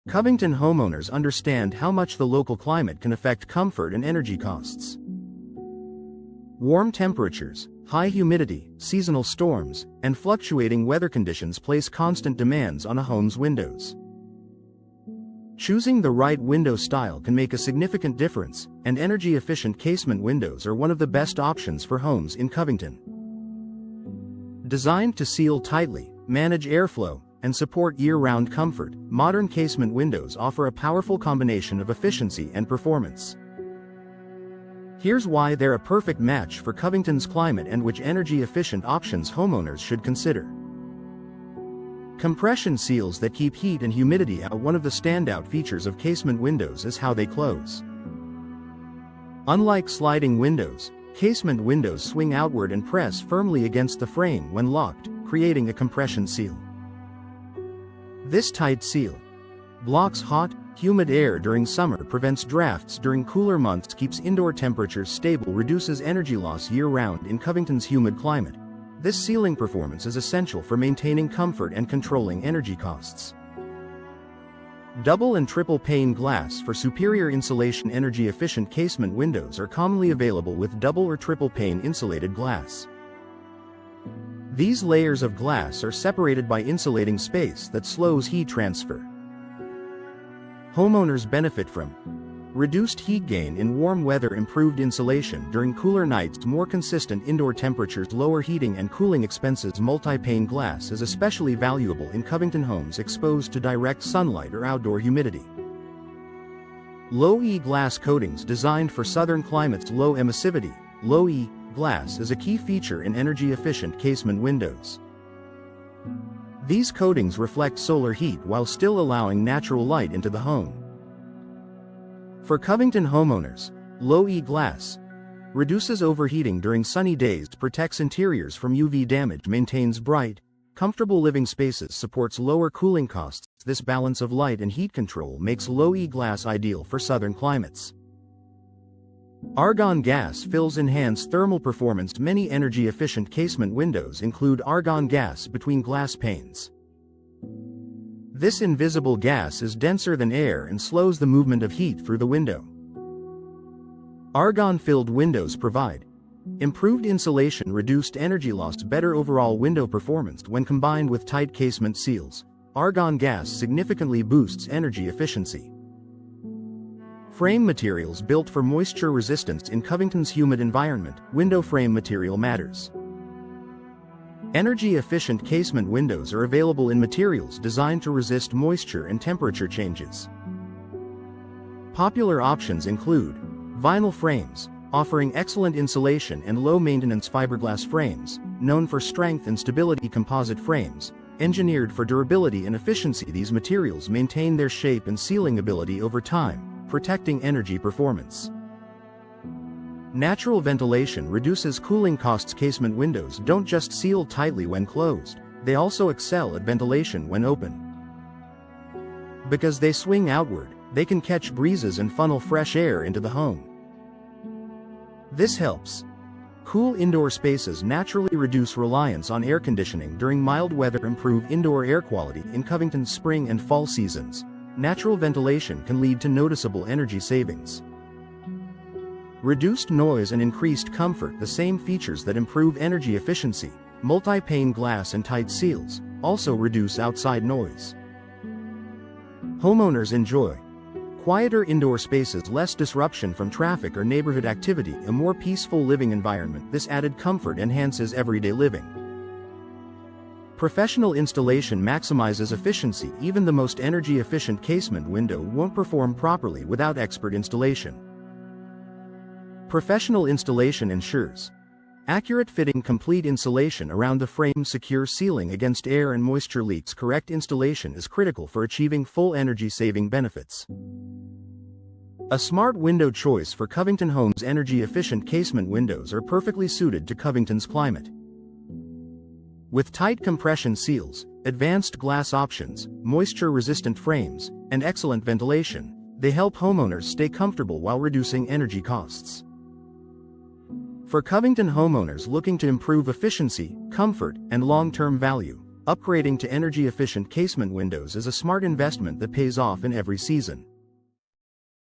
Covington homeowners understand how much the local climate can affect comfort and energy costs. Warm temperatures, high humidity, seasonal storms, and fluctuating weather conditions place constant demands on a home's windows. Choosing the right window style can make a significant difference, and energy-efficient casement windows are one of the best options for homes in Covington. Designed to seal tightly, manage airflow, and support year-round comfort, modern casement windows offer a powerful combination of efficiency and performance. Here's why they're a perfect match for Covington's climate and which energy-efficient options homeowners should consider. Compression seals that keep heat and humidity out. One of the standout features of casement windows is how they close. Unlike sliding windows, casement windows swing outward and press firmly against the frame when locked, creating a compression seal. This tight seal blocks hot, humid air during summer, prevents drafts during cooler months, keeps indoor temperatures stable, reduces energy loss year-round in Covington's humid climate. This sealing performance is essential for maintaining comfort and controlling energy costs. Double and triple pane glass for superior insulation. Energy-efficient casement windows are commonly available with double or triple pane insulated glass. These layers of glass are separated by insulating space that slows heat transfer. Homeowners benefit from reduced heat gain in warm weather, improved insulation during cooler nights, more consistent indoor temperatures, lower heating and cooling expenses. Multi-pane glass is especially valuable in Covington homes exposed to direct sunlight or outdoor humidity. Low-E glass coatings designed for southern climates. Low emissivity, low-E glass is a key feature in energy-efficient casement windows. These coatings reflect solar heat while still allowing natural light into the home. For Covington homeowners, low-E glass reduces overheating during sunny days, protects interiors from UV damage, maintains bright, comfortable living spaces, supports lower cooling costs. This balance of light and heat control makes low-E glass ideal for southern climates. Argon gas fills enhance thermal performance. Many energy-efficient casement windows include argon gas between glass panes. This invisible gas is denser than air and slows the movement of heat through the window. Argon-filled windows provide improved insulation, reduced energy loss, better overall window performance. When combined with tight casement seals, argon gas significantly boosts energy efficiency. Frame materials built for moisture resistance in Covington's humid environment. Window frame material matters. Energy-efficient casement windows are available in materials designed to resist moisture and temperature changes. Popular options include vinyl frames, offering excellent insulation and low-maintenance, fiberglass frames, known for strength and stability, composite frames, engineered for durability and efficiency. These materials maintain their shape and sealing ability over time, protecting energy performance. Natural ventilation reduces cooling costs. Casement windows don't just seal tightly when closed, they also excel at ventilation when open. Because they swing outward, they can catch breezes and funnel fresh air into the home. This helps cool indoor spaces, naturally reduce reliance on air conditioning during mild weather, improve indoor air quality. In Covington's spring and fall seasons, natural ventilation can lead to noticeable energy savings. Reduced noise and increased comfort, the same features that improve energy efficiency. Multi-pane glass and tight seals also reduce outside noise. Homeowners enjoy quieter indoor spaces, less disruption from traffic or neighborhood activity, a more peaceful living environment. This added comfort enhances everyday living. Professional installation maximizes efficiency. Even the most energy-efficient casement window won't perform properly without expert installation. Professional installation ensures accurate fitting, complete insulation around the frame, secure sealing against air and moisture leaks. Correct installation is critical for achieving full energy-saving benefits. A smart window choice for Covington homes. Energy-efficient casement windows are perfectly suited to Covington's climate. With tight compression seals, advanced glass options, moisture-resistant frames, and excellent ventilation, they help homeowners stay comfortable while reducing energy costs. For Covington homeowners looking to improve efficiency, comfort, and long-term value, Upgrading to energy-efficient casement windows is a smart investment that pays off in every season.